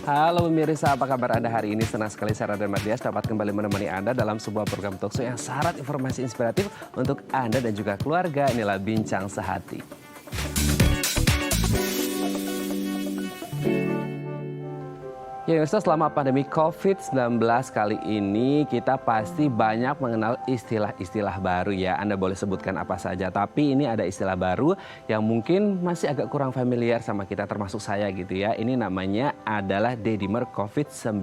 Halo pemirsa, apa kabar Anda hari ini? Senang sekali Sarah dan Matias dapat kembali menemani Anda dalam sebuah program talkshow yang syarat informasi inspiratif untuk Anda dan juga keluarga. Inilah Bincang Sehati. Ya, Yusuf, selama pandemi COVID-19 kali ini kita pasti banyak mengenal istilah-istilah baru ya. Anda boleh sebutkan apa saja, tapi ini ada istilah baru yang mungkin masih agak kurang familiar sama kita, termasuk saya gitu ya. Ini namanya adalah dedimer COVID-19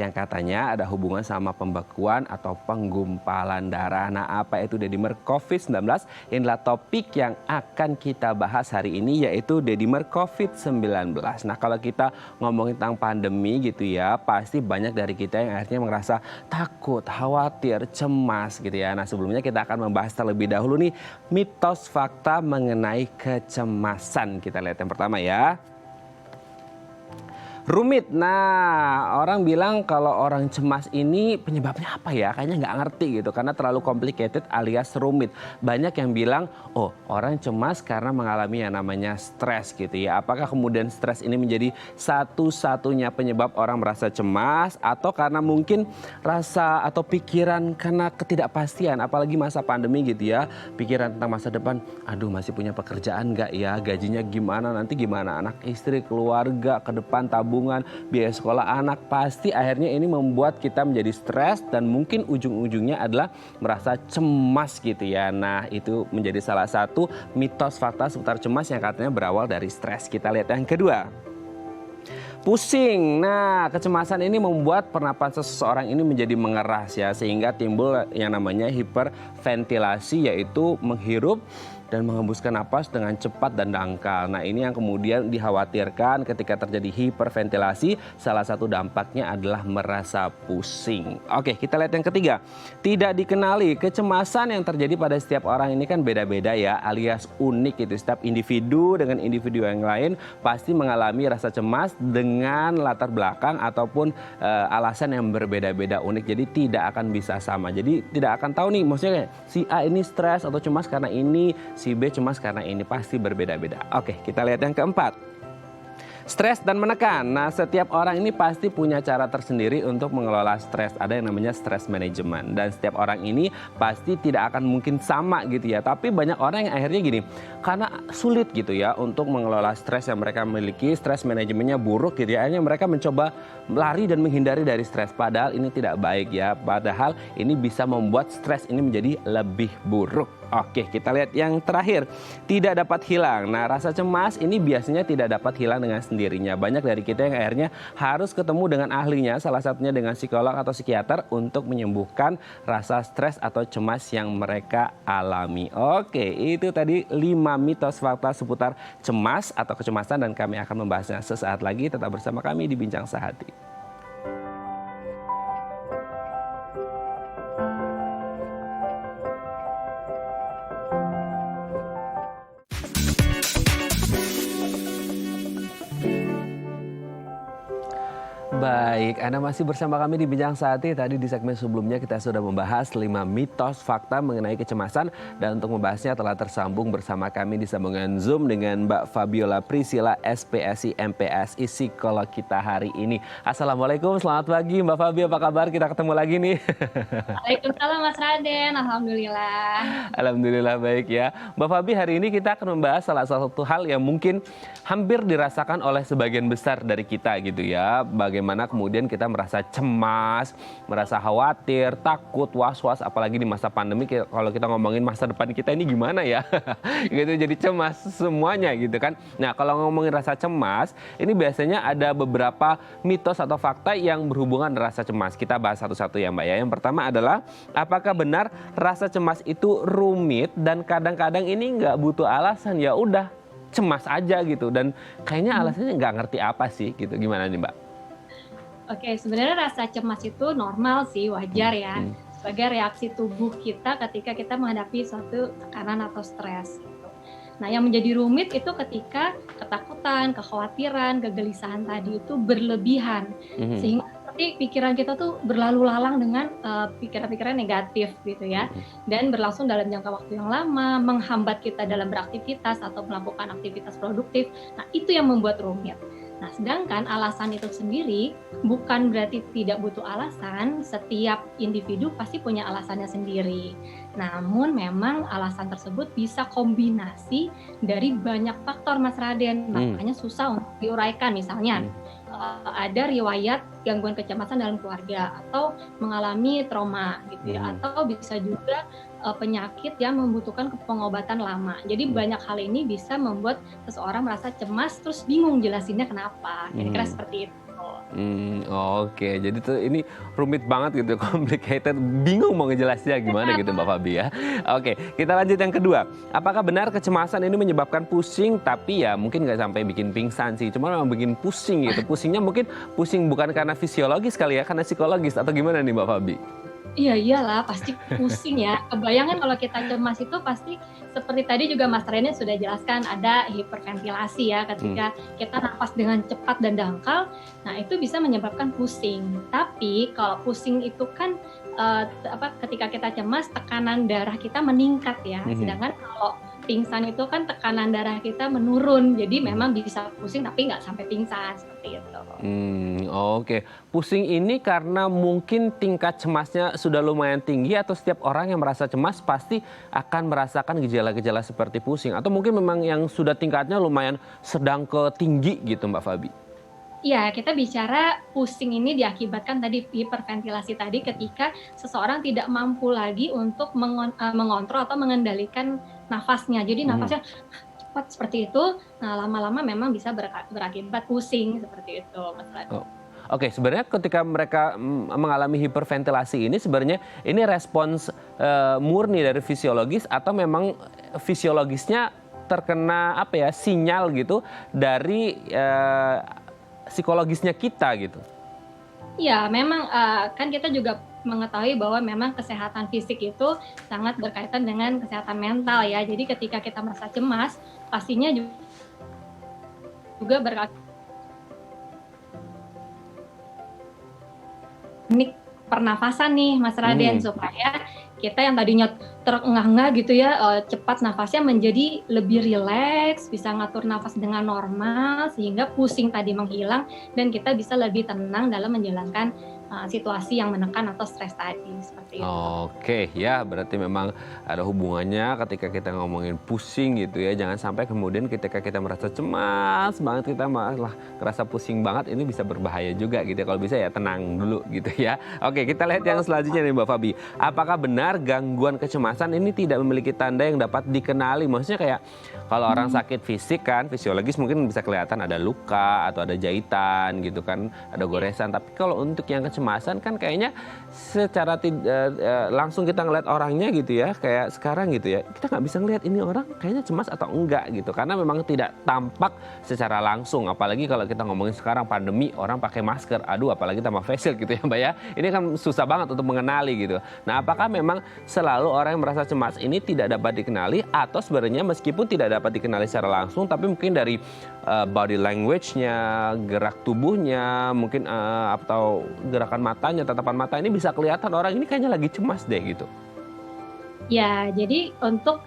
yang katanya ada hubungan sama pembekuan atau penggumpalan darah. Nah, apa itu dedimer COVID-19? Inilah topik yang akan kita bahas hari ini, yaitu dedimer COVID-19. Nah, kalau kita ngomongin tentang pandemi gitu ya, pasti banyak dari kita yang akhirnya merasa takut, khawatir, cemas gitu ya. Nah, sebelumnya kita akan membahas terlebih dahulu nih mitos fakta mengenai kecemasan. Kita lihat yang pertama ya. Rumit. Nah, orang bilang kalau orang cemas ini penyebabnya apa ya? Kayaknya nggak ngerti gitu karena terlalu complicated alias rumit. Banyak yang bilang, oh orang cemas karena mengalami yang namanya stres gitu ya. Apakah kemudian stres ini menjadi satu-satunya penyebab orang merasa cemas? Atau karena mungkin rasa atau pikiran karena ketidakpastian, apalagi masa pandemi gitu ya. Pikiran tentang masa depan, aduh masih punya pekerjaan nggak ya? Gajinya gimana? Nanti gimana? Anak istri, keluarga, ke depan tabungan, biaya sekolah anak, pasti akhirnya ini membuat kita menjadi stres dan mungkin ujung-ujungnya adalah merasa cemas gitu ya. Nah, itu menjadi salah satu mitos fakta seputar cemas yang katanya berawal dari stres. Kita lihat yang kedua. Pusing. Nah, kecemasan ini membuat pernapasan seseorang ini menjadi mengeras ya, sehingga timbul yang namanya hiperventilasi, yaitu menghirup dan menghembuskan napas dengan cepat dan dangkal. Nah, ini yang kemudian dikhawatirkan ketika terjadi hiperventilasi, salah satu dampaknya adalah merasa pusing. Oke, kita lihat yang ketiga. Tidak dikenali. Kecemasan yang terjadi pada setiap orang ini kan beda-beda ya, alias unik itu. Setiap individu dengan individu yang lain pasti mengalami rasa cemas dengan latar belakang ataupun alasan yang berbeda-beda unik. Jadi tidak akan bisa sama. Jadi tidak akan tahu nih, maksudnya si A ini stres atau cemas karena ini, si B cemas karena ini, pasti berbeda-beda. Oke, kita lihat yang keempat. Stres dan menekan. Nah, setiap orang ini pasti punya cara tersendiri untuk mengelola stres. Ada yang namanya stress management. Dan setiap orang ini pasti tidak akan mungkin sama gitu ya. Tapi banyak orang yang akhirnya gini, karena sulit gitu ya untuk mengelola stres yang mereka miliki, stres manajemennya buruk gitu ya. Akhirnya mereka mencoba lari dan menghindari dari stres. Padahal ini tidak baik ya. Padahal ini bisa membuat stres ini menjadi lebih buruk. Oke, kita lihat yang terakhir. Tidak dapat hilang. Nah, rasa cemas ini biasanya tidak dapat hilang dengan sendirinya. Banyak dari kita yang akhirnya harus ketemu dengan ahlinya, salah satunya dengan psikolog atau psikiater untuk menyembuhkan rasa stres atau cemas yang mereka alami. Oke, itu tadi 5 mitos fakta seputar cemas atau kecemasan dan kami akan membahasnya sesaat lagi. Tetap bersama kami di Bincang Sehati. Baik, Anda masih bersama kami di Bincang Sehati. Tadi di segmen sebelumnya kita sudah membahas 5 mitos fakta mengenai kecemasan. Dan untuk membahasnya telah tersambung bersama kami di sambungan Zoom dengan Mbak Fabiola Priscilla, SPSI, MPSI, psikolog kita hari ini. Assalamualaikum, selamat pagi Mbak Fabio, apa kabar? Kita ketemu lagi nih. Waalaikumsalam Mas Raden, Alhamdulillah. Alhamdulillah baik ya. Mbak Fabi, hari ini kita akan membahas salah satu hal yang mungkin hampir dirasakan oleh sebagian besar dari kita gitu ya. Bagaimana kemudian kita merasa cemas, merasa khawatir, takut, was-was, apalagi di masa pandemi. Kalau kita ngomongin masa depan kita ini gimana ya, gitu, jadi cemas semuanya gitu kan. Nah, kalau ngomongin rasa cemas, ini biasanya ada beberapa mitos atau fakta yang berhubungan dengan rasa cemas. Kita bahas satu-satu ya Mbak ya. Yang pertama adalah, apakah benar rasa cemas itu rumit dan kadang-kadang ini nggak butuh alasan, ya udah cemas aja gitu, dan kayaknya alasannya nggak ngerti apa sih gitu. Gimana nih Mbak? Oke, sebenarnya rasa cemas itu normal sih, wajar ya. Sebagai reaksi tubuh kita ketika kita menghadapi suatu tekanan atau stres. Gitu. Nah, yang menjadi rumit itu ketika ketakutan, kekhawatiran, kegelisahan tadi itu berlebihan. Sehingga seperti pikiran kita tuh berlalu lalang dengan pikiran-pikiran negatif gitu ya. Dan berlangsung dalam jangka waktu yang lama, menghambat kita dalam beraktivitas atau melakukan aktivitas produktif. Nah, itu yang membuat rumit. Nah, sedangkan alasan itu sendiri bukan berarti tidak butuh alasan, setiap individu pasti punya alasannya sendiri. Namun memang alasan tersebut bisa kombinasi dari banyak faktor Mas Raden, makanya susah untuk diuraikan. Misalnya ada riwayat gangguan kecemasan dalam keluarga atau mengalami trauma gitu ya, atau bisa juga penyakit yang membutuhkan pengobatan lama. Jadi banyak hal ini bisa membuat seseorang merasa cemas terus bingung jelasinnya kenapa. Kira-kira seperti itu. Oke, jadi tuh ini rumit banget gitu, complicated, bingung mau ngejelasinnya gimana gitu Mbak Fabi ya. Oke, kita lanjut yang kedua. Apakah benar kecemasan ini menyebabkan pusing, tapi ya mungkin nggak sampai bikin pingsan sih, cuma memang bikin pusing gitu. Pusingnya mungkin pusing bukan karena fisiologis kali ya, karena psikologis atau gimana nih Mbak Fabi? Iya iyalah, pasti pusing ya. Kebayangan kalau kita cemas itu pasti seperti tadi juga Mas Rene sudah jelaskan, ada hiperventilasi ya ketika kita nafas dengan cepat dan dangkal. Nah, itu bisa menyebabkan pusing. Tapi kalau pusing itu kan ketika kita cemas tekanan darah kita meningkat ya. Sedangkan kalau pingsan itu kan tekanan darah kita menurun. Jadi memang bisa pusing tapi nggak sampai pingsan seperti itu. Oke. Pusing ini karena mungkin tingkat cemasnya sudah lumayan tinggi atau setiap orang yang merasa cemas pasti akan merasakan gejala-gejala seperti pusing, atau mungkin memang yang sudah tingkatnya lumayan sedang ke tinggi gitu Mbak Fabi? Iya, kita bicara pusing ini diakibatkan tadi hiperventilasi tadi ketika seseorang tidak mampu lagi untuk mengontrol atau mengendalikan nafasnya. Jadi nafasnya cepat seperti itu, nah lama-lama memang bisa berakibat pusing seperti itu, Mas Radit. Oke, sebenarnya ketika mereka mengalami hiperventilasi ini sebenarnya ini respons murni dari fisiologis atau memang fisiologisnya terkena sinyal gitu dari psikologisnya kita gitu? Iya, memang kan kita juga mengetahui bahwa memang kesehatan fisik itu sangat berkaitan dengan kesehatan mental ya. Jadi ketika kita merasa cemas, pastinya juga teknik pernafasan nih Mas Raden, supaya kita yang tadinya terengah-engah gitu ya, cepat nafasnya menjadi lebih rileks, bisa ngatur nafas dengan normal sehingga pusing tadi menghilang dan kita bisa lebih tenang dalam menjalankan situasi yang menekan atau stres tadi seperti itu. Oke, ya berarti memang ada hubungannya ketika kita ngomongin pusing gitu ya. Jangan sampai kemudian ketika kita merasa cemas banget, kita malah kerasa pusing banget, ini bisa berbahaya juga gitu ya. Kalau bisa ya tenang dulu gitu ya. Oke, kita lihat yang selanjutnya nih Mbak Fabi. Apakah benar gangguan kecemasan ini tidak memiliki tanda yang dapat dikenali? Maksudnya kayak kalau orang sakit fisik kan, fisiologis mungkin bisa kelihatan ada luka atau ada jahitan gitu kan, ada goresan. Tapi kalau untuk yang kecemasan kan kayaknya secara langsung kita ngeliat orangnya gitu ya, kayak sekarang gitu ya, kita nggak bisa ngeliat ini orang kayaknya cemas atau enggak gitu, karena memang tidak tampak secara langsung. Apalagi kalau kita ngomongin sekarang pandemi, orang pakai masker, aduh apalagi tambah face shield gitu ya Mbak ya, ini kan susah banget untuk mengenali gitu. Nah, apakah memang selalu orang yang merasa cemas ini tidak dapat dikenali, atau sebenarnya meskipun tidak dapat dikenali secara langsung tapi mungkin dari body language-nya, gerak tubuhnya, mungkin atau gerakan matanya, tatapan mata ini bisa kelihatan orang ini kayaknya lagi cemas deh gitu? Ya, jadi untuk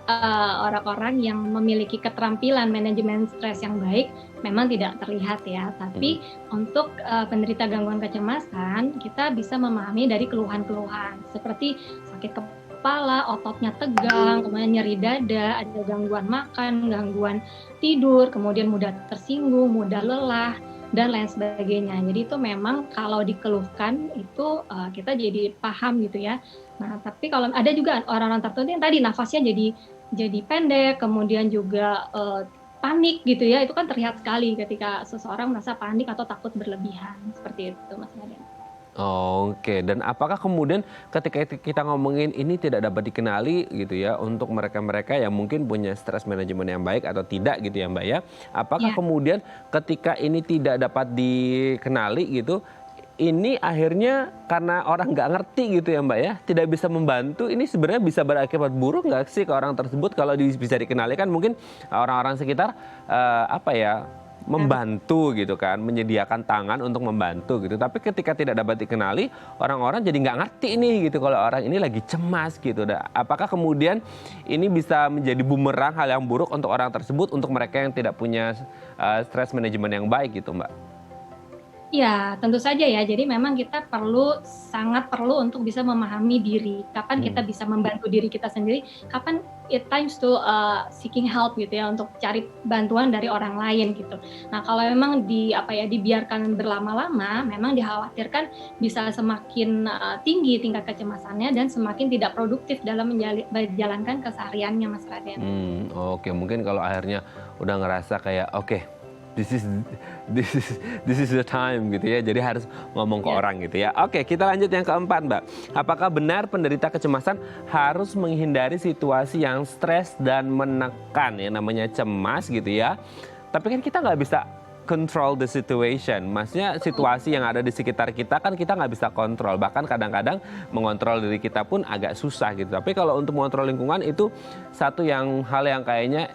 orang-orang yang memiliki keterampilan manajemen stres yang baik memang tidak terlihat ya. Tapi untuk penderita gangguan kecemasan, kita bisa memahami dari keluhan-keluhan seperti sakit kepala, ototnya tegang, kemudian nyeri dada, ada gangguan makan, gangguan tidur, kemudian mudah tersinggung, mudah lelah, dan lain sebagainya. Jadi itu memang kalau dikeluhkan itu kita jadi paham gitu ya. Nah, tapi kalau ada juga orang-orang tertentu yang tadi nafasnya jadi pendek, kemudian juga panik gitu ya, itu kan terlihat sekali ketika seseorang merasa panik atau takut berlebihan, seperti itu Mas Naden. Oke, dan apakah kemudian ketika kita ngomongin ini tidak dapat dikenali gitu ya, untuk mereka-mereka yang mungkin punya stress management yang baik atau tidak gitu ya Mbak ya, apakah kemudian ketika ini tidak dapat dikenali gitu, ini akhirnya karena orang nggak ngerti gitu ya Mbak ya, tidak bisa membantu, ini sebenarnya bisa berakibat buruk nggak sih ke orang tersebut kalau bisa dikenali? Kan mungkin orang-orang sekitar membantu gitu kan, menyediakan tangan untuk membantu gitu. Tapi ketika tidak dapat dikenali, orang-orang jadi nggak ngerti ini gitu kalau orang ini lagi cemas gitu. Apakah kemudian ini bisa menjadi bumerang, hal yang buruk untuk orang tersebut, untuk mereka yang tidak punya stress management yang baik gitu Mbak? Ya, tentu saja ya. Jadi memang kita sangat perlu untuk bisa memahami diri. Kapan kita bisa membantu diri kita sendiri, kapan it times to seeking help gitu ya, untuk cari bantuan dari orang lain gitu. Nah, kalau memang dibiarkan berlama-lama, memang dikhawatirkan bisa semakin tinggi tingkat kecemasannya dan semakin tidak produktif dalam menjalankan kesehariannya, Mas Raden. Oke, mungkin kalau akhirnya udah ngerasa kayak oke, this is this is this is the time gitu ya. Jadi harus ngomong ke Ya. orang gitu ya. Oke, kita lanjut yang keempat, Mbak. Apakah benar penderita kecemasan harus menghindari situasi yang stres dan menekan ya, namanya cemas gitu ya. Tapi kan kita nggak bisa control the situation. Maksudnya situasi yang ada di sekitar kita kan kita nggak bisa kontrol. Bahkan kadang-kadang mengontrol diri kita pun agak susah gitu. Tapi kalau untuk mengontrol lingkungan itu satu hal yang kayaknya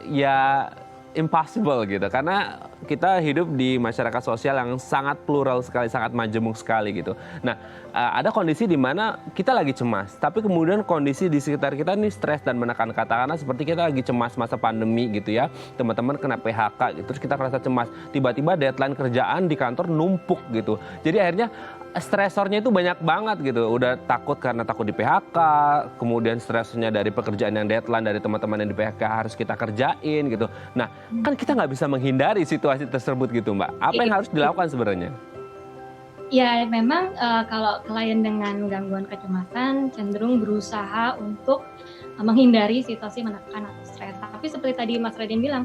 ya impossible gitu, karena kita hidup di masyarakat sosial yang sangat plural sekali, sangat majemuk sekali gitu. Nah, ada kondisi di mana kita lagi cemas, tapi kemudian kondisi di sekitar kita ini stres dan menekan. Katakanlah seperti kita lagi cemas masa pandemi gitu ya, teman-teman kena PHK gitu, terus kita merasa cemas, tiba-tiba deadline kerjaan di kantor numpuk gitu. Jadi akhirnya stresornya itu banyak banget gitu. Udah takut karena takut di PHK, kemudian stresnya dari pekerjaan yang deadline dari teman-teman yang di PHK harus kita kerjain gitu. Nah, kan kita nggak bisa menghindari situasi tersebut gitu, Mbak. Apa yang harus dilakukan sebenarnya? Ya, memang kalau klien dengan gangguan kecemasan cenderung berusaha untuk menghindari situasi menekan atau stres. Tapi seperti tadi Mas Raden bilang,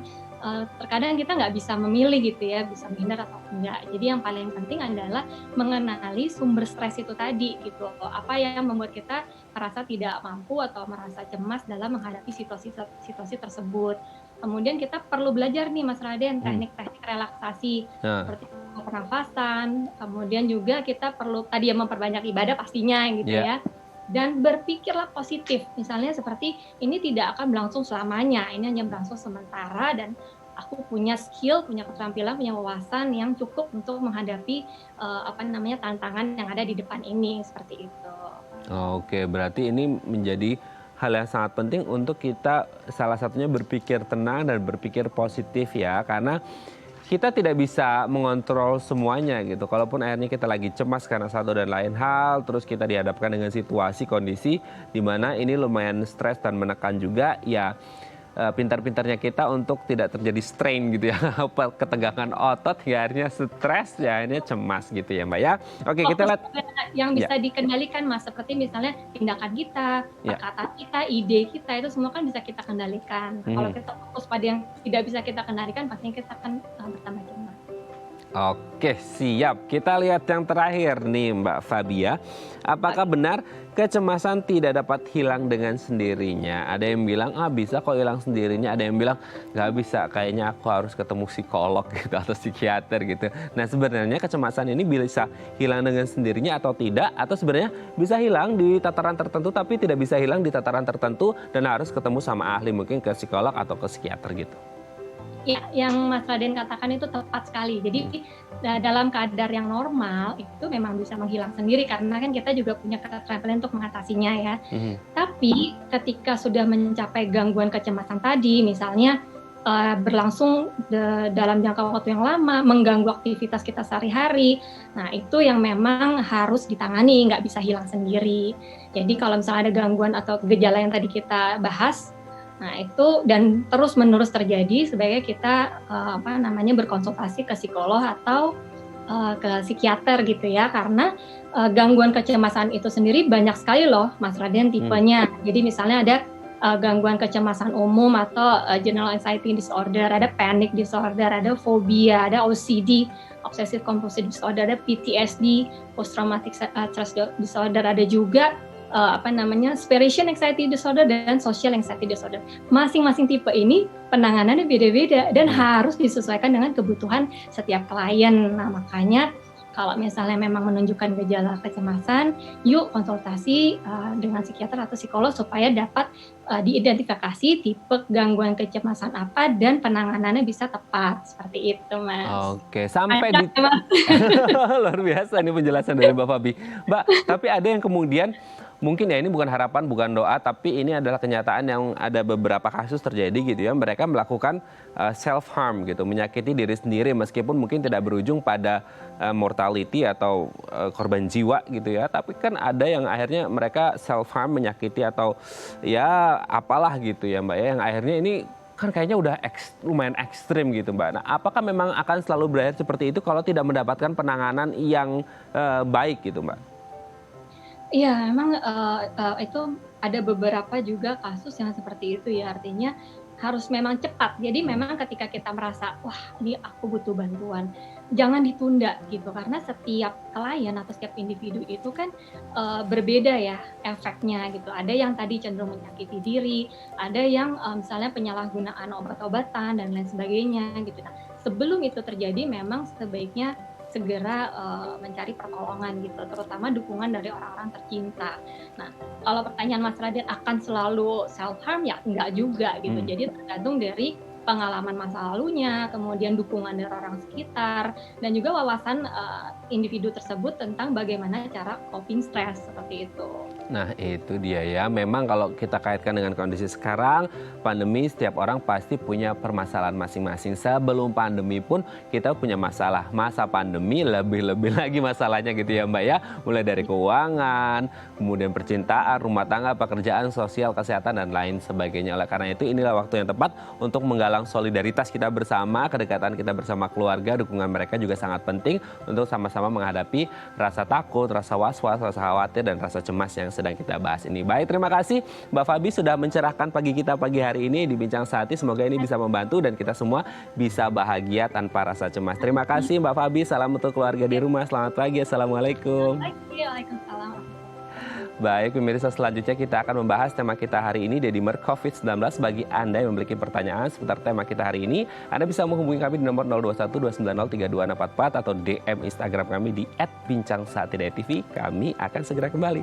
terkadang kita nggak bisa memilih gitu ya, bisa menghindar atau enggak. Jadi yang paling penting adalah mengenali sumber stres itu tadi gitu. Apa yang membuat kita merasa tidak mampu atau merasa cemas dalam menghadapi situasi tersebut. Kemudian kita perlu belajar nih Mas Raden teknik-teknik relaksasi Nah, seperti pernafasan, kemudian juga kita perlu tadi ya memperbanyak ibadah pastinya gitu ya. ya. Dan berpikirlah positif, misalnya seperti ini tidak akan berlangsung selamanya, ini hanya berlangsung sementara dan aku punya skill, punya keterampilan, punya wawasan yang cukup untuk menghadapi tantangan yang ada di depan ini seperti itu. Oke, berarti ini menjadi hal yang sangat penting untuk kita salah satunya berpikir tenang dan berpikir positif ya, karena kita tidak bisa mengontrol semuanya gitu. Kalaupun akhirnya kita lagi cemas karena satu dan lain hal, terus kita dihadapkan dengan situasi kondisi di mana ini lumayan stres dan menekan juga, ya pintar-pintarnya kita untuk tidak terjadi strain gitu ya, ketegangan otot, ya akhirnya stres, ya akhirnya cemas gitu ya, Mbak ya. Oke, kita lihat. Yang Ya, bisa dikendalikan Mas, seperti misalnya tindakan kita, ya. perkataan kita, ide kita, itu semua kan bisa kita kendalikan. Kalau kita fokus pada yang tidak bisa kita kendalikan, pastinya kita akan bertambah cemas. Oke, siap. Kita lihat yang terakhir nih, Mbak Fabia. Apakah benar kecemasan tidak dapat hilang dengan sendirinya? Ada yang bilang, bisa kok hilang sendirinya. Ada yang bilang, nggak bisa, kayaknya aku harus ketemu psikolog gitu, atau psikiater gitu. Nah, sebenarnya kecemasan ini bisa hilang dengan sendirinya atau tidak? Atau sebenarnya bisa hilang di tataran tertentu, tapi tidak bisa hilang di tataran tertentu, dan harus ketemu sama ahli, mungkin ke psikolog atau ke psikiater gitu. Ya, yang Mas Raden katakan itu tepat sekali. Jadi dalam kadar yang normal itu memang bisa menghilang sendiri karena kan kita juga punya keterampilan untuk mengatasinya ya. Tapi ketika sudah mencapai gangguan kecemasan tadi, misalnya berlangsung dalam jangka waktu yang lama, mengganggu aktivitas kita sehari-hari, nah itu yang memang harus ditangani, nggak bisa hilang sendiri. Jadi kalau misalnya ada gangguan atau gejala yang tadi kita bahas, nah itu dan terus-menerus terjadi, sebaiknya kita berkonsultasi ke psikolog atau ke psikiater gitu ya, karena gangguan kecemasan itu sendiri banyak sekali loh Mas Raden tipenya. Jadi misalnya ada gangguan kecemasan umum atau general anxiety disorder, ada panic disorder, ada fobia, ada OCD, obsessive compulsive disorder, ada PTSD, post traumatic stress disorder, ada juga separation anxiety disorder dan social anxiety disorder. Masing-masing tipe ini penanganannya beda-beda dan harus disesuaikan dengan kebutuhan setiap klien. Nah, makanya kalau misalnya memang menunjukkan gejala kecemasan, yuk konsultasi dengan psikiater atau psikolog supaya dapat diidentifikasi tipe gangguan kecemasan apa dan penanganannya bisa tepat. Seperti itu, Mas. Oke, sampai di luar biasa ini penjelasan dari Mbak Fabi. Mbak, tapi ada yang kemudian mungkin ya ini bukan harapan, bukan doa, tapi ini adalah kenyataan yang ada beberapa kasus terjadi gitu ya. Mereka melakukan self harm gitu, menyakiti diri sendiri meskipun mungkin tidak berujung pada mortality atau korban jiwa gitu ya. Tapi kan ada yang akhirnya mereka self harm, menyakiti atau ya apalah gitu ya Mbak ya, yang akhirnya ini kan kayaknya udah lumayan ekstrim gitu Mbak. Nah, apakah memang akan selalu berakhir seperti itu kalau tidak mendapatkan penanganan yang baik gitu Mbak? Iya, memang itu ada beberapa juga kasus yang seperti itu ya, artinya harus memang cepat. Jadi memang ketika kita merasa, wah ini aku butuh bantuan, jangan ditunda gitu. Karena setiap klien atau setiap individu itu kan berbeda ya efeknya gitu. Ada yang tadi cenderung menyakiti diri, ada yang misalnya penyalahgunaan obat-obatan dan lain sebagainya gitu. Nah, sebelum itu terjadi memang sebaiknya segera mencari pertolongan gitu, terutama dukungan dari orang-orang tercinta. Nah, kalau pertanyaan Mas Radit akan selalu self harm ya enggak juga gitu. Jadi tergantung dari pengalaman masa lalunya, kemudian dukungan dari orang sekitar, dan juga wawasan individu tersebut tentang bagaimana cara coping stres seperti itu. Nah itu dia ya, memang kalau kita kaitkan dengan kondisi sekarang, pandemi setiap orang pasti punya permasalahan masing-masing. Sebelum pandemi pun kita punya masalah, masa pandemi lebih-lebih lagi masalahnya gitu ya Mbak ya. Mulai dari keuangan, kemudian percintaan, rumah tangga, pekerjaan, sosial, kesehatan, dan lain sebagainya. Oleh karena itu inilah waktu yang tepat untuk menggalang solidaritas kita bersama, kedekatan kita bersama keluarga, dukungan mereka juga sangat penting untuk sama-sama menghadapi rasa takut, rasa was-was, rasa khawatir, dan rasa cemas yang sedang kita bahas ini. Baik, terima kasih Mbak Fabi sudah mencerahkan pagi kita pagi hari ini di Bincang Sehati. Semoga ini bisa membantu dan kita semua bisa bahagia tanpa rasa cemas. Terima kasih Mbak Fabi, salam untuk keluarga di rumah. Selamat pagi, Assalamualaikum. Waalaikumsalam. Baik, pemirsa, selanjutnya kita akan membahas tema kita hari ini, Dedimer COVID-19. Bagi Anda yang memiliki pertanyaan seputar tema kita hari ini, Anda bisa menghubungi kami di nomor 0212903244 atau DM Instagram kami di @bincangsahatidayatv. Kami akan segera kembali.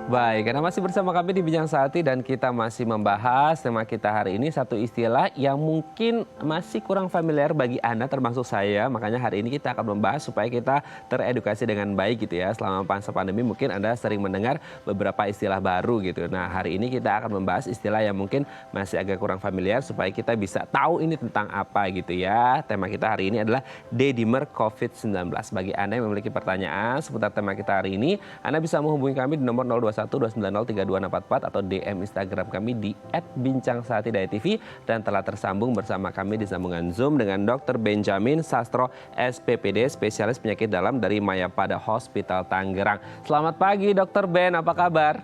Baik, karena masih bersama kami di Bincang Sehati dan kita masih membahas tema kita hari ini, satu istilah yang mungkin masih kurang familiar bagi Anda termasuk saya. Makanya hari ini kita akan membahas supaya kita teredukasi dengan baik gitu ya. Selama masa pandemi mungkin Anda sering mendengar beberapa istilah baru gitu. Nah, hari ini kita akan membahas istilah yang mungkin masih agak kurang familiar supaya kita bisa tahu ini tentang apa gitu ya. Tema kita hari ini adalah Dedimer COVID-19. Bagi Anda yang memiliki pertanyaan seputar tema kita hari ini, Anda bisa menghubungi kami di nomor 0212903244 atau DM Instagram kami di @bincangsahatidayatv, dan telah tersambung bersama kami di sambungan Zoom dengan Dr. Benjamin Sastro, SPPD, spesialis penyakit dalam dari Mayapada Hospital Tangerang. Selamat pagi Dr. Ben, apa kabar?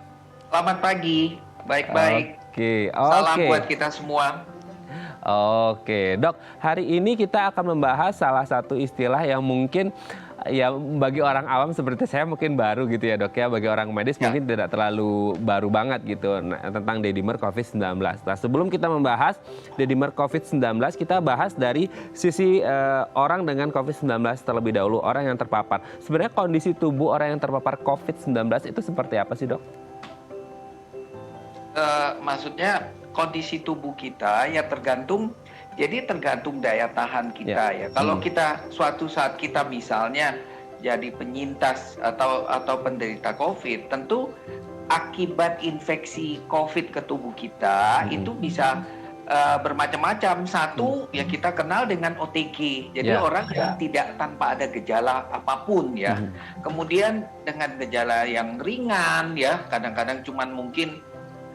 Selamat pagi, baik-baik. Oke. Salam buat kita semua. Oke, Dok. Hari ini kita akan membahas salah satu istilah yang mungkin ya bagi orang awam seperti saya mungkin baru gitu ya Dok ya. Bagi orang medis mungkin tidak terlalu baru banget gitu tentang Dedimer COVID-19. Nah, sebelum kita membahas Dedimer COVID-19, kita bahas dari sisi orang dengan COVID-19 terlebih dahulu, orang yang terpapar. Sebenarnya kondisi tubuh orang yang terpapar COVID-19 itu seperti apa sih Dok? Maksudnya kondisi tubuh kita ya tergantung daya tahan kita ya. Kalau kita suatu saat kita misalnya jadi penyintas atau penderita COVID, tentu akibat infeksi COVID ke tubuh kita itu bisa bermacam-macam. Satu ya kita kenal dengan OTG, jadi orang yang tidak tanpa ada gejala apapun ya. Kemudian dengan gejala yang ringan ya, kadang-kadang cuman mungkin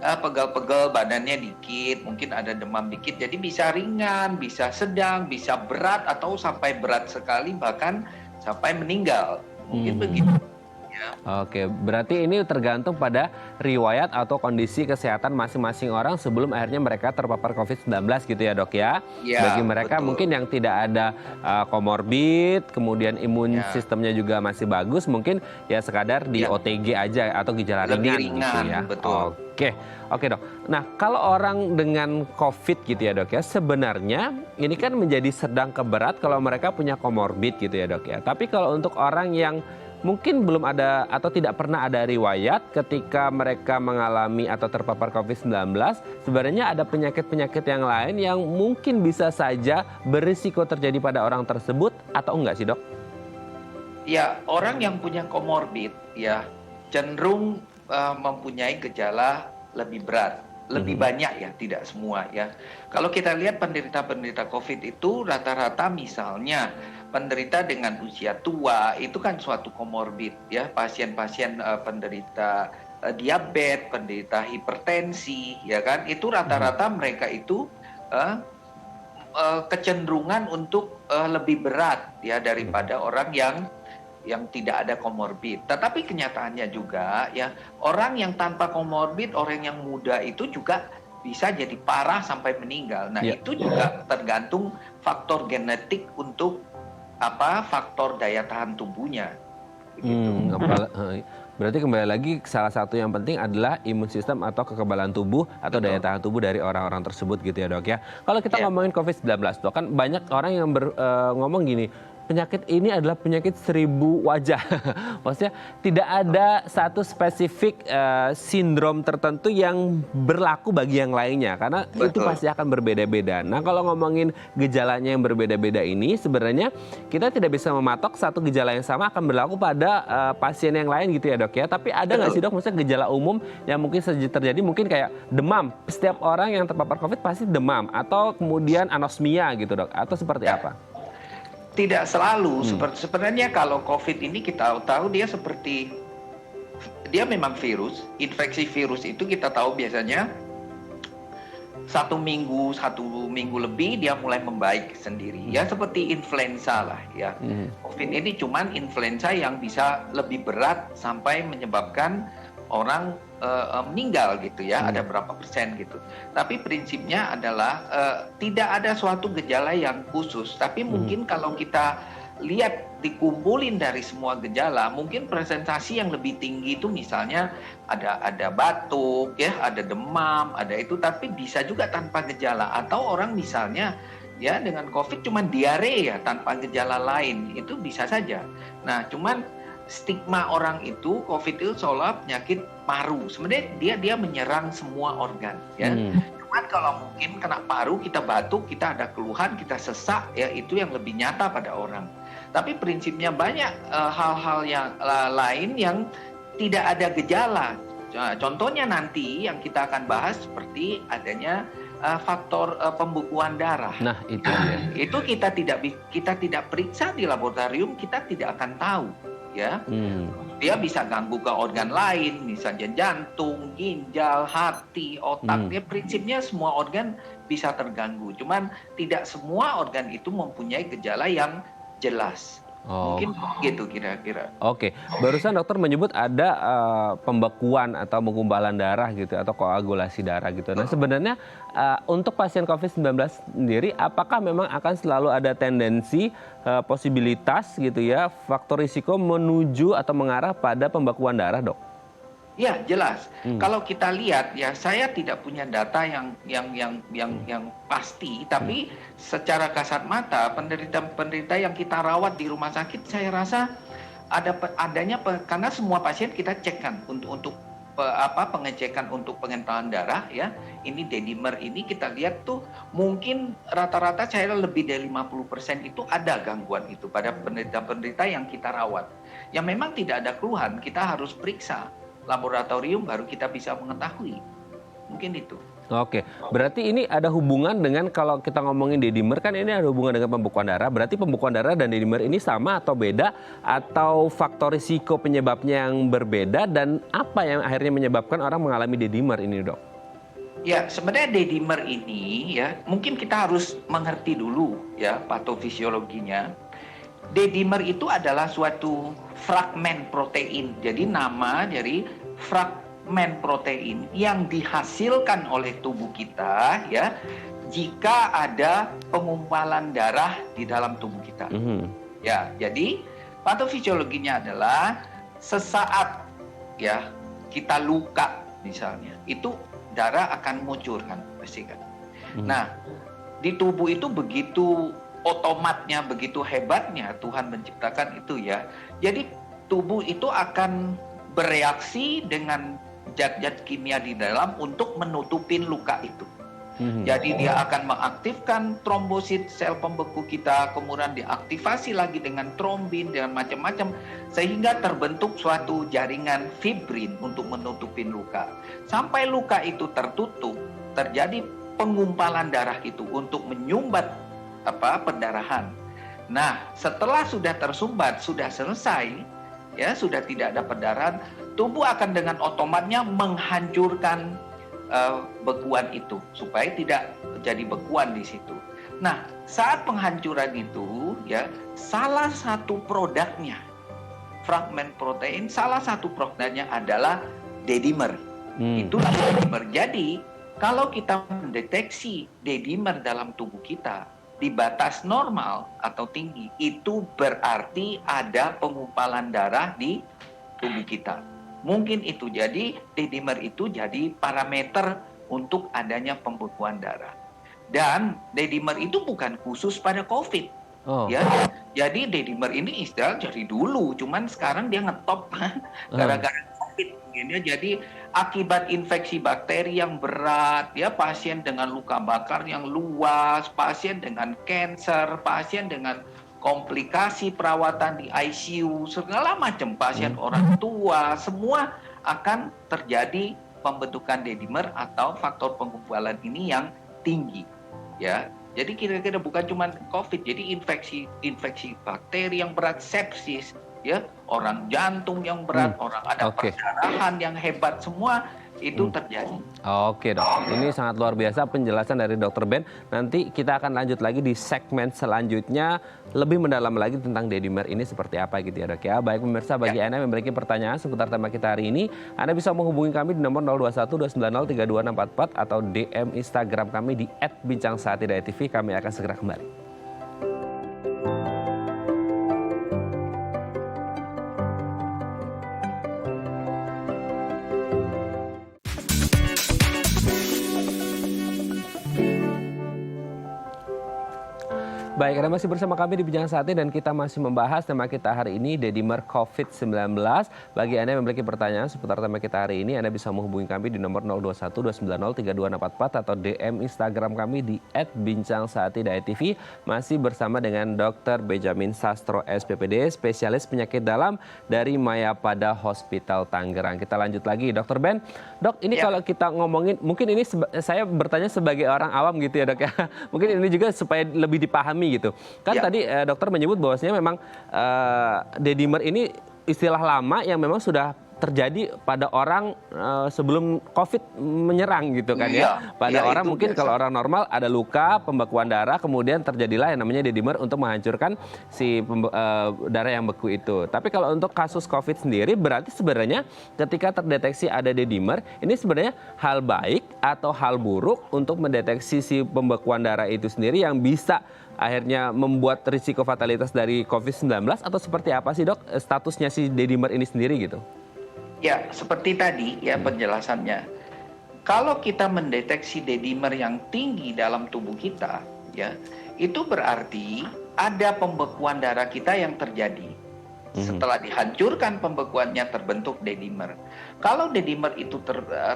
pegel-pegel badannya dikit, mungkin ada demam dikit, jadi bisa ringan, bisa sedang, bisa berat, atau sampai berat sekali bahkan sampai meninggal, mungkin begitu. Ya. Oke, berarti ini tergantung pada riwayat atau kondisi kesehatan masing-masing orang sebelum akhirnya mereka terpapar COVID-19 gitu ya Dok ya. Bagi mereka mungkin yang tidak ada komorbid, kemudian imun sistemnya juga masih bagus, mungkin ya sekadar di OTG aja atau gejala ringan gitu ya. Betul. Oke Dok. Nah, kalau orang dengan COVID gitu ya Dok ya, sebenarnya ini kan menjadi sedang ke berat kalau mereka punya komorbid gitu ya Dok ya. Tapi kalau untuk orang yang mungkin belum ada atau tidak pernah ada riwayat ketika mereka mengalami atau terpapar COVID-19, sebenarnya ada penyakit-penyakit yang lain yang mungkin bisa saja berisiko terjadi pada orang tersebut atau enggak sih, Dok? Ya, orang yang punya komorbid ya cenderung mempunyai gejala lebih berat, lebih banyak ya, tidak semua ya. Kalau kita lihat penderita-penderita COVID itu rata-rata misalnya penderita dengan usia tua itu kan suatu komorbid ya, pasien-pasien penderita diabetes, penderita hipertensi ya kan, itu rata-rata mereka itu kecenderungan untuk lebih berat ya daripada orang yang tidak ada komorbid. Tetapi kenyataannya juga ya, orang yang tanpa komorbid, orang yang muda itu juga bisa jadi parah sampai meninggal. Nah, itu juga tergantung faktor genetik untuk faktor daya tahan tubuhnya. Berarti kembali lagi salah satu yang penting adalah imun sistem atau kekebalan tubuh atau daya tahan tubuh dari orang-orang tersebut gitu ya, Dok ya. Kalau kita ngomongin COVID-19, Dok, kan banyak orang yang ngomong gini, penyakit ini adalah penyakit 1000 wajah. Maksudnya tidak ada satu spesifik sindrom tertentu yang berlaku bagi yang lainnya. Karena itu pasti akan berbeda-beda. Nah, kalau ngomongin gejalanya yang berbeda-beda ini, sebenarnya kita tidak bisa mematok satu gejala yang sama akan berlaku pada pasien yang lain gitu ya, Dok ya. Tapi ada nggak sih, Dok, maksudnya gejala umum yang mungkin terjadi mungkin kayak demam. Setiap orang yang terpapar COVID pasti demam. Atau kemudian anosmia gitu, Dok. Atau seperti apa? Tidak selalu. Sebenarnya kalau COVID ini kita tahu dia memang virus. Infeksi virus itu kita tahu biasanya 1 minggu lebih dia mulai membaik sendiri. Ya seperti influenza lah ya. COVID ini cuman influenza yang bisa lebih berat sampai menyebabkan orang meninggal gitu ya, ada berapa persen gitu. Tapi prinsipnya adalah tidak ada suatu gejala yang khusus. Tapi mungkin kalau kita lihat dikumpulin dari semua gejala, mungkin presentasi yang lebih tinggi itu misalnya ada batuk ya, ada demam, ada itu, tapi bisa juga tanpa gejala. Atau orang misalnya ya dengan COVID cuman diare ya tanpa gejala lain, itu bisa saja. Nah, cuman stigma orang itu COVID itu seolah penyakit paru. Sebenarnya dia menyerang semua organ ya. Cuman kalau mungkin kena paru, kita batuk, kita ada keluhan, kita sesak ya, itu yang lebih nyata pada orang. Tapi prinsipnya banyak hal-hal yang lain yang tidak ada gejala. Contohnya nanti yang kita akan bahas seperti adanya faktor pembekuan darah. Nah, itu itu kita tidak periksa di laboratorium, kita tidak akan tahu. Ya, dia bisa ganggu ke organ lain, misalnya jantung, ginjal, hati, otak. Dia prinsipnya semua organ bisa terganggu. Cuman tidak semua organ itu mempunyai gejala yang jelas. Mungkin gitu kira-kira. Oke, barusan dokter menyebut ada pembekuan atau penggumpalan darah gitu atau koagulasi darah gitu. Nah, sebenarnya untuk pasien COVID-19 sendiri, apakah memang akan selalu ada tendensi posibilitas gitu ya, faktor risiko menuju atau mengarah pada pembekuan darah, Dok? Ya, jelas. Kalau kita lihat ya, saya tidak punya data yang pasti, tapi secara kasat mata penderita yang kita rawat di rumah sakit, saya rasa adanya karena semua pasien kita cek kan untuk pengecekan untuk pengentalan darah ya. Ini D-dimer ini kita lihat tuh mungkin rata-rata saya lebih dari 50% itu ada gangguan itu pada penderita-penderita yang kita rawat. Yang memang tidak ada keluhan, kita harus periksa laboratorium baru kita bisa mengetahui. Mungkin itu. Oke, berarti ini ada hubungan dengan kalau kita ngomongin D-dimer kan ini ada hubungan dengan pembekuan darah. Berarti pembekuan darah dan D-dimer ini sama atau beda atau faktor risiko penyebabnya yang berbeda dan apa yang akhirnya menyebabkan orang mengalami D-dimer ini, Dok? Ya, sebenarnya D-dimer ini ya mungkin kita harus mengerti dulu ya patofisiologinya. D-dimer itu adalah suatu fragmen protein. Jadi nama dari fragmen protein yang dihasilkan oleh tubuh kita ya jika ada penggumpalan darah di dalam tubuh kita. Ya, jadi patofisiologinya adalah sesaat ya kita luka misalnya, itu darah akan muncul kan, pasti kan. Nah, di tubuh itu begitu otomatnya, begitu hebatnya Tuhan menciptakan itu ya. Jadi tubuh itu akan bereaksi dengan zat-zat kimia di dalam untuk menutupin luka itu. Jadi dia akan mengaktifkan trombosit sel pembeku kita, kemudian diaktifasi lagi dengan trombin, dengan macam-macam, sehingga terbentuk suatu jaringan fibrin untuk menutupin luka. Sampai luka itu tertutup, terjadi penggumpalan darah itu untuk menyumbat pendarahan. Nah, setelah sudah tersumbat, sudah selesai, ya sudah tidak ada pendarahan, tubuh akan dengan otomatnya menghancurkan bekuan itu supaya tidak terjadi bekuan di situ. Nah, saat penghancuran itu, ya salah satu produknya, fragmen protein, salah satu produknya adalah D-dimer. Itulah D-dimer. Jadi, kalau kita mendeteksi D-dimer dalam tubuh kita di batas normal atau tinggi, itu berarti ada penggumpalan darah di tubuh kita. Mungkin itu jadi D-dimer itu jadi parameter untuk adanya pembekuan darah. Dan D-dimer itu bukan khusus pada COVID. Ya, jadi D-dimer ini istilah dari dulu, cuman sekarang dia ngetop gara-gara COVID. Jadi akibat infeksi bakteri yang berat, ya pasien dengan luka bakar yang luas, pasien dengan kanker, pasien dengan komplikasi perawatan di ICU, segala macam pasien orang tua, semua akan terjadi pembentukan D-dimer atau faktor penggumpalan ini yang tinggi, ya. Jadi kira-kira bukan cuma COVID, jadi infeksi bakteri yang berat, sepsis, ya, orang jantung yang berat, orang ada perdarahan yang hebat, semua itu terjadi. Oke dok, ini sangat luar biasa penjelasan dari Dr. Ben. Nanti kita akan lanjut lagi di segmen selanjutnya, lebih mendalam lagi tentang D-dimer ini seperti apa gitu ya dok ya. Baik pemirsa, bagi Anda yang memiliki pertanyaan seputar tema kita hari ini, Anda bisa menghubungi kami di nomor 0212903244 atau DM Instagram kami di @bincangsaatidayatv. Kami akan segera kembali. Baik, Anda masih bersama kami di Bincang Saatnya dan kita masih membahas tema kita hari ini, D-dimer COVID-19. Bagi Anda yang memiliki pertanyaan seputar tema kita hari ini, Anda bisa menghubungi kami di nomor 0212903244 atau DM Instagram kami di @bincangsaatidayatv. Masih bersama dengan Dr. Benjamin Sastro SPPD, spesialis penyakit dalam dari Mayapada Hospital Tangerang. Kita lanjut lagi, Dr. Ben. Dok, ini kalau kita ngomongin, mungkin ini saya bertanya sebagai orang awam gitu ya dok ya. Mungkin ini juga supaya lebih dipahami gitu. Kan tadi dokter menyebut bahwasanya memang D-dimer ini istilah lama yang memang sudah terjadi pada orang sebelum COVID menyerang gitu kan ya. Pada orang mungkin biasa. Kalau orang normal ada luka, pembekuan darah, kemudian terjadilah yang namanya D-dimer untuk menghancurkan si darah yang beku itu. Tapi kalau untuk kasus COVID sendiri berarti sebenarnya ketika terdeteksi ada D-dimer, ini sebenarnya hal baik atau hal buruk untuk mendeteksi si pembekuan darah itu sendiri yang bisa akhirnya membuat risiko fatalitas dari COVID-19 atau seperti apa sih dok statusnya si D-dimer ini sendiri gitu? Ya, seperti tadi ya penjelasannya. Kalau kita mendeteksi D-dimer yang tinggi dalam tubuh kita, ya, itu berarti ada pembekuan darah kita yang terjadi. Setelah dihancurkan pembekuannya terbentuk D-dimer. Kalau D-dimer itu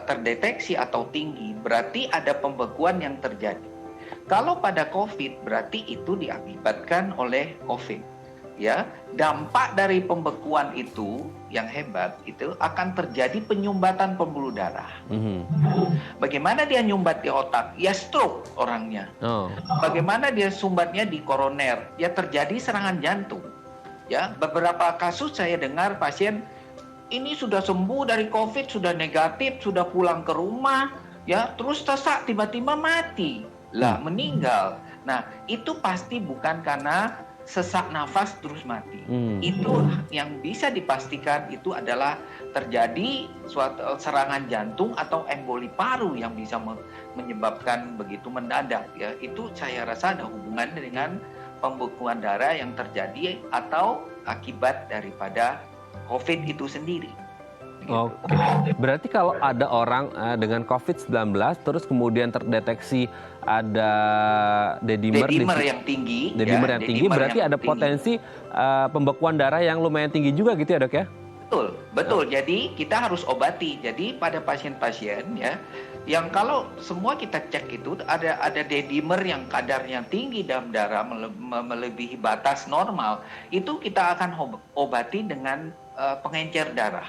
terdeteksi atau tinggi, berarti ada pembekuan yang terjadi. Kalau pada COVID berarti itu diakibatkan oleh COVID. Ya, dampak dari pembekuan itu yang hebat itu akan terjadi penyumbatan pembuluh darah. Bagaimana dia nyumbat di otak? Ya stroke orangnya. Bagaimana dia sumbatnya di koroner? Ya terjadi serangan jantung. Ya, beberapa kasus saya dengar pasien ini sudah sembuh dari COVID, sudah negatif, sudah pulang ke rumah, ya terus sesak tiba-tiba mati. Lah meninggal. Nah itu pasti bukan karena sesak nafas terus mati. Itu yang bisa dipastikan itu adalah terjadi suatu serangan jantung atau emboli paru yang bisa menyebabkan begitu mendadak. Ya itu saya rasa ada hubungannya dengan pembekuan darah yang terjadi atau akibat daripada COVID itu sendiri. Gitu. Oke, berarti kalau ada orang dengan COVID-19 terus kemudian terdeteksi ada dedimer Yang tinggi, dedimer yang tinggi, berarti ada potensi pembekuan darah yang lumayan tinggi juga gitu ya dok ya? Betul. Jadi kita harus obati. Jadi pada pasien-pasien ya, yang kalau semua kita cek itu ada dedimer yang kadarnya tinggi dalam darah melebihi batas normal, itu kita akan obati dengan pengencer darah.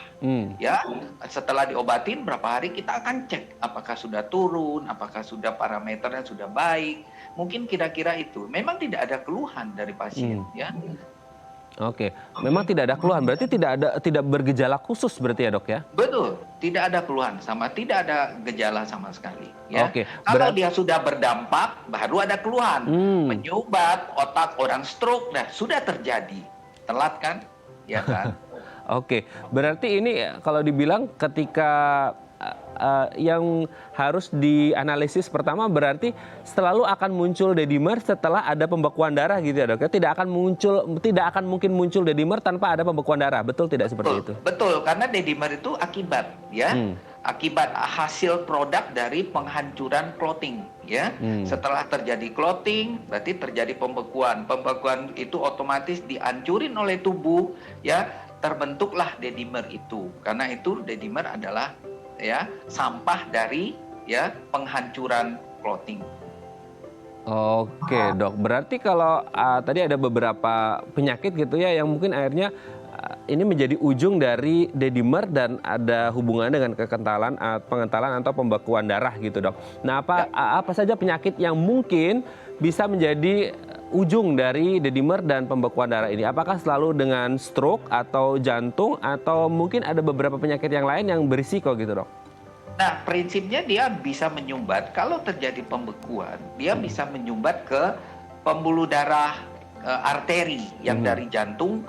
Ya, setelah diobatin berapa hari kita akan cek apakah sudah turun, apakah sudah parameternya sudah baik. Mungkin kira-kira itu. Memang tidak ada keluhan dari pasien ya. Oke, memang tidak ada keluhan, berarti tidak bergejala khusus berarti ya dok ya? Betul, tidak ada keluhan tidak ada gejala sama sekali. Ya. Oke, kalau dia sudah berdampak, baru ada keluhan, menyumbat, otak orang stroke, sudah terjadi, telat kan? Ya kan? Oke, berarti ini kalau dibilang ketika yang harus dianalisis pertama berarti selalu akan muncul dedimer setelah ada pembekuan darah gitu ya dok ya? Tidak akan mungkin muncul dedimer tanpa ada pembekuan darah, betul tidak seperti itu? Betul, karena dedimer itu akibat ya, akibat hasil produk dari penghancuran clotting ya. Setelah terjadi clotting berarti terjadi pembekuan itu otomatis dihancurin oleh tubuh ya, terbentuklah dedimer itu. Karena itu dedimer adalah ya sampah dari ya penghancuran clotting. Oke dok, berarti kalau tadi ada beberapa penyakit gitu ya yang mungkin akhirnya ini menjadi ujung dari dedimer dan ada hubungannya dengan pengentalan atau pembekuan darah gitu dok. Nah apa saja penyakit yang mungkin bisa menjadi ujung dari dedimer dan pembekuan darah ini? Apakah selalu dengan stroke atau jantung atau mungkin ada beberapa penyakit yang lain yang berisiko gitu dok? Nah prinsipnya dia bisa menyumbat, kalau terjadi pembekuan dia bisa menyumbat ke pembuluh darah arteri yang dari jantung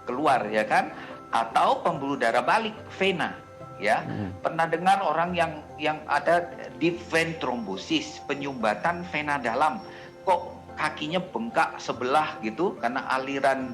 keluar ya kan, atau pembuluh darah balik vena ya. Pernah dengar orang yang ada deep vein thrombosis, penyumbatan vena dalam, kok kakinya bengkak sebelah gitu karena aliran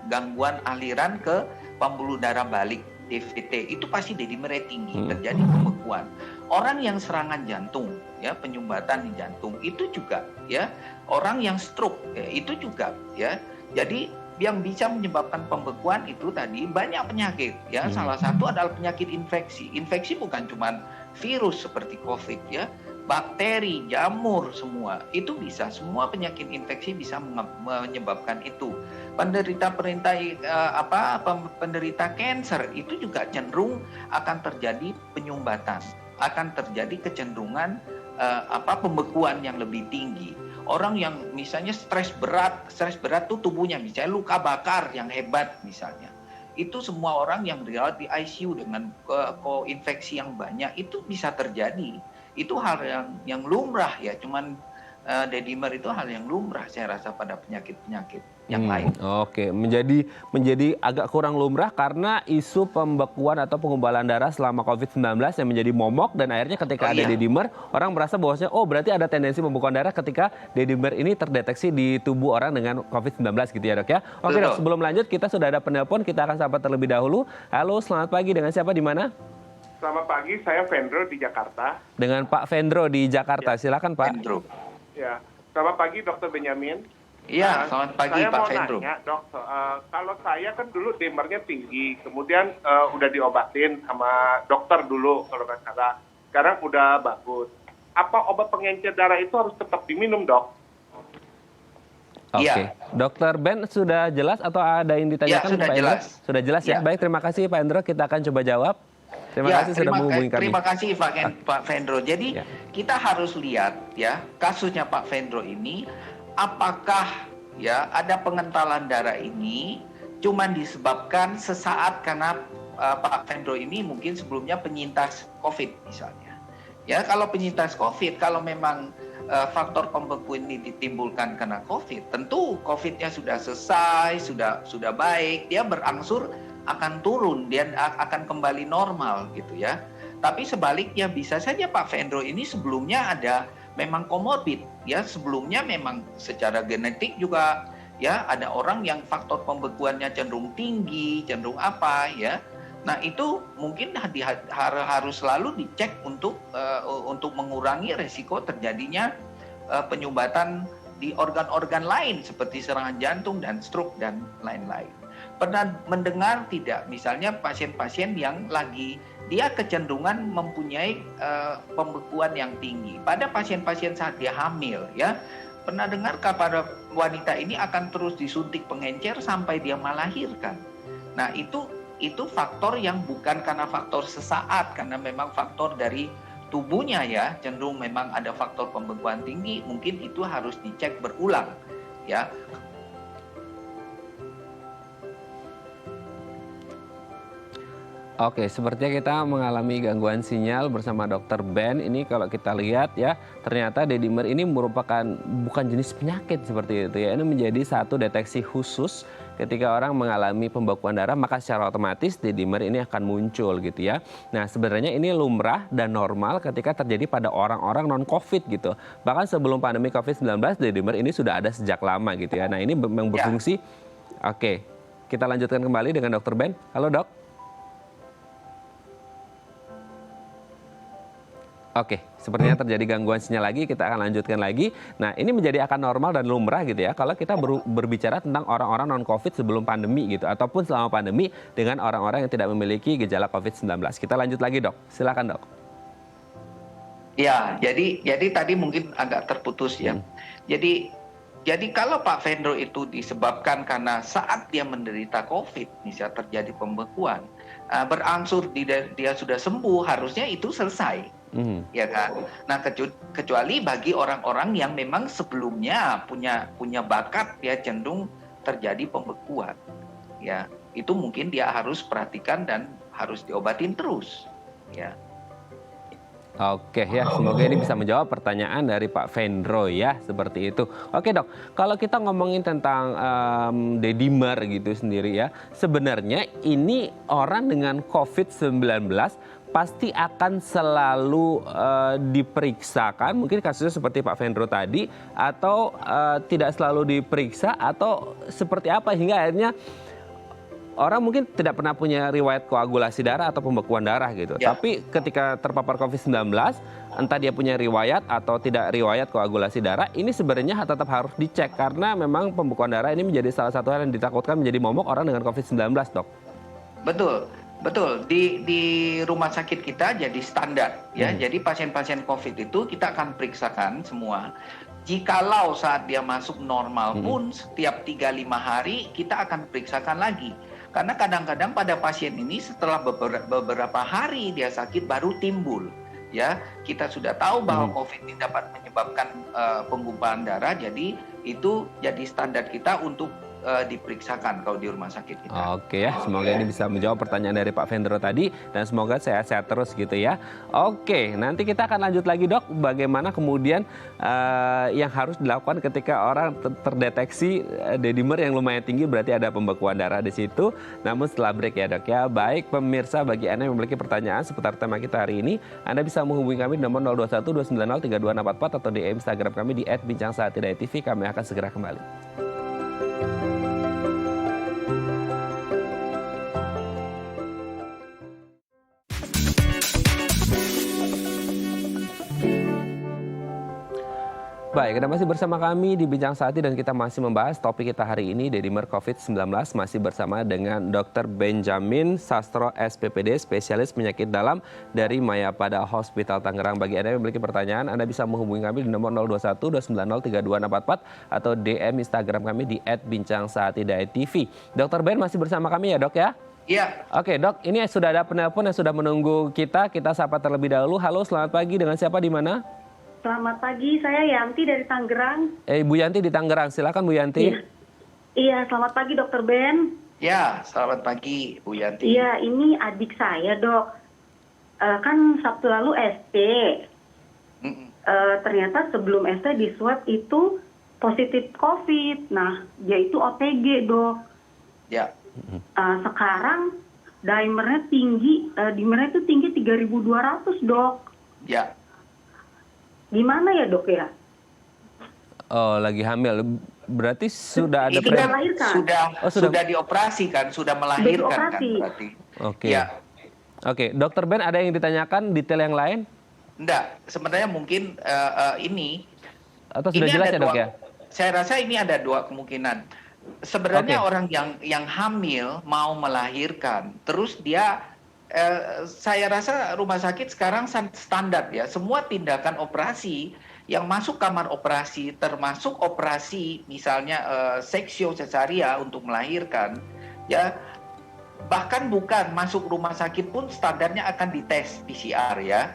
gangguan aliran ke pembuluh darah balik DVT, itu pasti dedimernya tinggi, terjadi pembekuan. Orang yang serangan jantung ya, penyumbatan di jantung itu juga ya, orang yang stroke ya, itu juga ya. Jadi yang bisa menyebabkan pembekuan itu tadi banyak penyakit ya. Salah satu adalah penyakit infeksi. Infeksi bukan cuma virus seperti COVID ya, bakteri, jamur, semua itu bisa, semua penyakit infeksi bisa menyebabkan itu. Penderita kanker itu juga cenderung akan terjadi penyumbatan, akan terjadi kecenderungan pembekuan yang lebih tinggi. Orang yang misalnya stres berat tuh tubuhnya misalnya luka bakar yang hebat misalnya, itu semua orang yang dirawat di ICU dengan koinfeksi yang banyak itu bisa terjadi. Itu hal yang lumrah ya, cuman dedimer itu hal yang lumrah saya rasa pada penyakit-penyakit yang lain. Oke, menjadi agak kurang lumrah karena isu pembekuan atau pengumbalan darah selama COVID-19 yang menjadi momok, dan akhirnya ketika ada dedimer, orang merasa bahwasanya berarti ada tendensi pembekuan darah ketika dedimer ini terdeteksi di tubuh orang dengan COVID-19 gitu ya dok ya. Oke dok, sebelum lanjut kita sudah ada penelpon, kita akan sapa terlebih dahulu. Halo, selamat pagi, dengan siapa di mana? Selamat pagi, saya Vendro di Jakarta. Dengan Pak Vendro di Jakarta, silakan Pak. Vendro. Ya, selamat pagi Dokter Benyamin. Iya, selamat pagi Pak Vendro. Saya mau nanya dok, kalau saya kan dulu demernya tinggi, kemudian udah diobatin sama dokter dulu kalau nggak salah. Sekarang udah bagus. Apa obat pengencer darah itu harus tetap diminum dok? Oke, Dokter Ben sudah jelas atau ada yang ditanyakan Pak Hendro? Sudah jelas ya. Baik, terima kasih Pak Hendro, kita akan coba jawab. Terima kasih sudah menghubungi kami. Terima kasih Pak Vendro. Jadi kita harus lihat ya kasusnya Pak Vendro ini, apakah ya ada pengentalan darah ini cuman disebabkan sesaat karena Pak Vendro ini mungkin sebelumnya penyintas COVID misalnya. Ya kalau penyintas COVID, kalau memang faktor pembekuan ini ditimbulkan karena COVID, tentu COVID-nya sudah selesai, sudah baik, dia berangsur akan turun, dia akan kembali normal gitu ya. Tapi sebaliknya bisa saja Pak Vendro ini sebelumnya ada memang komorbid ya, sebelumnya memang secara genetik juga ya ada orang yang faktor pembekuannya cenderung tinggi, cenderung apa ya. Nah itu mungkin harus selalu dicek untuk mengurangi resiko terjadinya penyumbatan di organ-organ lain seperti serangan jantung dan stroke dan lain-lain. Pernah mendengar tidak misalnya pasien-pasien yang dia kecenderungan mempunyai pembekuan yang tinggi pada pasien-pasien saat dia hamil ya. Pernah dengar pada wanita ini akan terus disuntik pengencer sampai dia melahirkan. Nah, itu faktor yang bukan karena faktor sesaat, karena memang faktor dari tubuhnya ya, cenderung memang ada faktor pembekuan tinggi, mungkin itu harus dicek berulang ya. Oke, sepertinya kita mengalami gangguan sinyal bersama Dr. Ben. Ini kalau kita lihat ya, ternyata dedimer ini merupakan bukan jenis penyakit seperti itu ya. Ini menjadi satu deteksi khusus ketika orang mengalami pembekuan darah, maka secara otomatis dedimer ini akan muncul gitu ya. Nah, sebenarnya ini lumrah dan normal ketika terjadi pada orang-orang non-COVID gitu. Bahkan sebelum pandemi COVID-19, dedimer ini sudah ada sejak lama gitu ya. Nah, ini memang berfungsi. Oke, kita lanjutkan kembali dengan Dr. Ben. Halo dok. Oke, sepertinya terjadi gangguan sinyal lagi, kita akan lanjutkan lagi. Nah, ini menjadi akan normal dan lumrah gitu ya, kalau kita berbicara tentang orang-orang non-COVID sebelum pandemi gitu, ataupun selama pandemi dengan orang-orang yang tidak memiliki gejala COVID-19. Kita lanjut lagi dok, silakan dok. Ya, jadi tadi mungkin agak terputus ya. Jadi kalau Pak Vendro itu disebabkan karena saat dia menderita COVID, misalnya terjadi pembekuan, berangsur dia sudah sembuh, harusnya itu selesai. Ya kan. Nah kecuali bagi orang-orang yang memang sebelumnya punya bakat ya cenderung terjadi pembekuan, ya itu mungkin dia harus perhatikan dan harus diobatin terus, ya. Oke ya, semoga ini bisa menjawab pertanyaan dari Pak Vendro ya, seperti itu. Oke dok, kalau kita ngomongin tentang dedimer gitu sendiri ya, sebenarnya ini orang dengan COVID-19 pasti akan selalu diperiksakan, mungkin kasusnya seperti Pak Vendro tadi, atau tidak selalu diperiksa, atau seperti apa hingga akhirnya orang mungkin tidak pernah punya riwayat koagulasi darah atau pembekuan darah gitu. Ya. Tapi ketika terpapar COVID-19, entah dia punya riwayat atau tidak riwayat koagulasi darah, ini sebenarnya tetap harus dicek karena memang pembekuan darah ini menjadi salah satu hal yang ditakutkan menjadi momok orang dengan COVID-19, dok. Betul. Di rumah sakit kita jadi standar ya. Jadi pasien-pasien COVID itu kita akan periksakan semua. Jikalau saat dia masuk normal pun setiap 3-5 hari kita akan periksakan lagi. Karena kadang-kadang pada pasien ini setelah beberapa hari dia sakit baru timbul. Ya, kita sudah tahu bahwa COVID ini dapat menyebabkan penggumpalan darah, jadi itu jadi standar kita untuk diperiksakan kalau di rumah sakit kita. Oke ya, semoga ini bisa menjawab pertanyaan dari Pak Vendro tadi dan semoga sehat-sehat terus gitu ya. Oke, nanti kita akan lanjut lagi dok, bagaimana kemudian yang harus dilakukan ketika orang terdeteksi dedimer yang lumayan tinggi, berarti ada pembekuan darah di situ. Namun setelah break ya dok ya. Baik pemirsa, bagi Anda yang memiliki pertanyaan seputar tema kita hari ini, Anda bisa menghubungi kami di nomor 021 290 3244 atau di Instagram kami di @bincangsaatidayatv. Kami akan segera kembali. Baik, Anda masih bersama kami di Bincang Saati dan kita masih membahas topik kita hari ini, dedimer COVID-19, masih bersama dengan Dr. Benjamin Sastro SPPD, spesialis penyakit dalam dari Mayapada Hospital Tangerang. Bagi Anda yang memiliki pertanyaan, Anda bisa menghubungi kami di nomor 021 290 3244 atau DM Instagram kami di @bincangsaatidayatv. Dr. Ben masih bersama kami ya dok ya? Iya. Oke dok, ini sudah ada penelpon yang sudah menunggu kita sapa terlebih dahulu. Halo, selamat pagi, dengan siapa, di mana? Selamat pagi, saya Yanti dari Tangerang. Bu Yanti di Tangerang, silakan Bu Yanti. Iya, selamat pagi Dokter Ben. Ya, selamat pagi Bu Yanti. Iya, ini adik saya dok. Kan Sabtu lalu ST. Ternyata sebelum ST di swab itu positif COVID. Nah, dia itu OTG dok. Ya. Sekarang dimernya tinggi, dimernya itu tinggi 3.200 dok. Ya. Gimana ya dok ya? Oh, lagi hamil. Berarti sudah ada itu kan sudah dioperasi kan, sudah melahirkan kan berarti. Oke. Ya, Oke, Dokter Ben ada yang ditanyakan detail yang lain enggak. Sebenarnya mungkin ini atau sudah jelas ya, Dok ya? Saya rasa ini ada dua kemungkinan. Sebenarnya Oke. orang yang hamil mau melahirkan, terus dia saya rasa rumah sakit sekarang standar ya, semua tindakan operasi yang masuk kamar operasi, termasuk operasi misalnya seksio cesaria untuk melahirkan, ya bahkan bukan masuk rumah sakit pun standarnya akan dites PCR ya,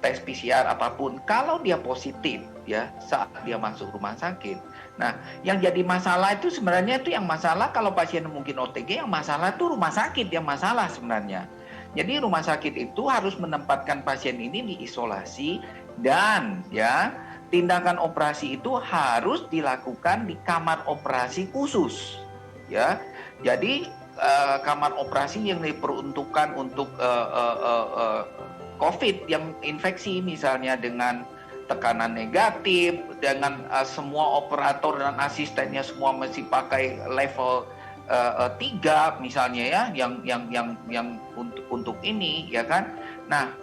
tes PCR apapun. Kalau dia positif ya saat dia masuk rumah sakit. Nah, yang jadi masalah itu sebenarnya itu yang masalah kalau pasien mungkin OTG, yang masalah itu rumah sakit yang masalah sebenarnya. Jadi rumah sakit itu harus menempatkan pasien ini diisolasi dan ya tindakan operasi itu harus dilakukan di kamar operasi khusus ya. Jadi kamar operasi yang diperuntukkan untuk COVID yang infeksi misalnya dengan tekanan negatif, dengan semua operator dan asistennya semua mesti pakai level 3 misalnya ya, yang untuk ini ya kan. Nah,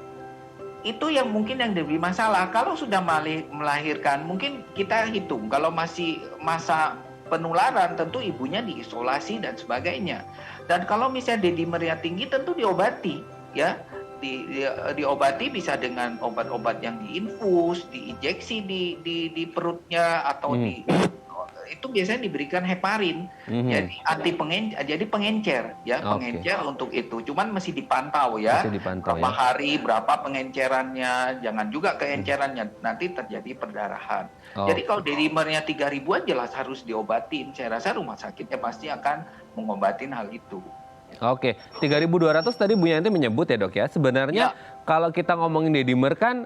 itu yang mungkin yang jadi masalah. Kalau sudah melahirkan, mungkin kita hitung kalau masih masa penularan tentu ibunya diisolasi dan sebagainya. Dan kalau misalnya D-dimernya tinggi tentu diobati ya. Diobati bisa dengan obat-obat yang diinfus, diinjeksi di perutnya atau itu biasanya diberikan heparin, jadi pengencer ya, pengencer untuk itu. Cuman masih dipantau ya, berapa hari, berapa pengencerannya, jangan juga keencerannya nanti terjadi perdarahan. Jadi kalau D-dimernya 3.000-an jelas harus diobatin. Saya rasa rumah sakitnya pasti akan mengobatin hal itu. Oke, 3.200 tadi Bu Yanti menyebut ya, Dok ya. Sebenarnya kalau kita ngomongin D-dimer kan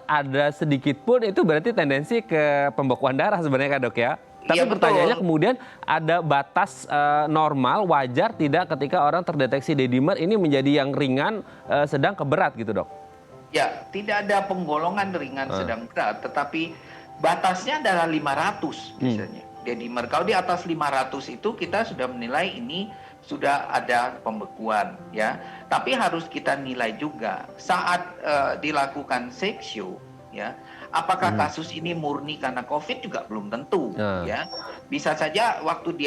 ada sedikit pun itu berarti tendensi ke pembekuan darah sebenarnya kan, Dok ya. Tapi pertanyaannya kemudian ada batas normal wajar tidak ketika orang terdeteksi D-dimer ini menjadi yang ringan, sedang ke berat gitu, Dok? Ya, tidak ada penggolongan ringan sedang berat, tetapi batasnya adalah 500 misalnya. D-dimer kalau di atas 500 itu kita sudah menilai ini sudah ada pembekuan ya. Tapi harus kita nilai juga saat dilakukan seksio ya. Apakah kasus ini murni karena COVID juga belum tentu ya. Bisa saja waktu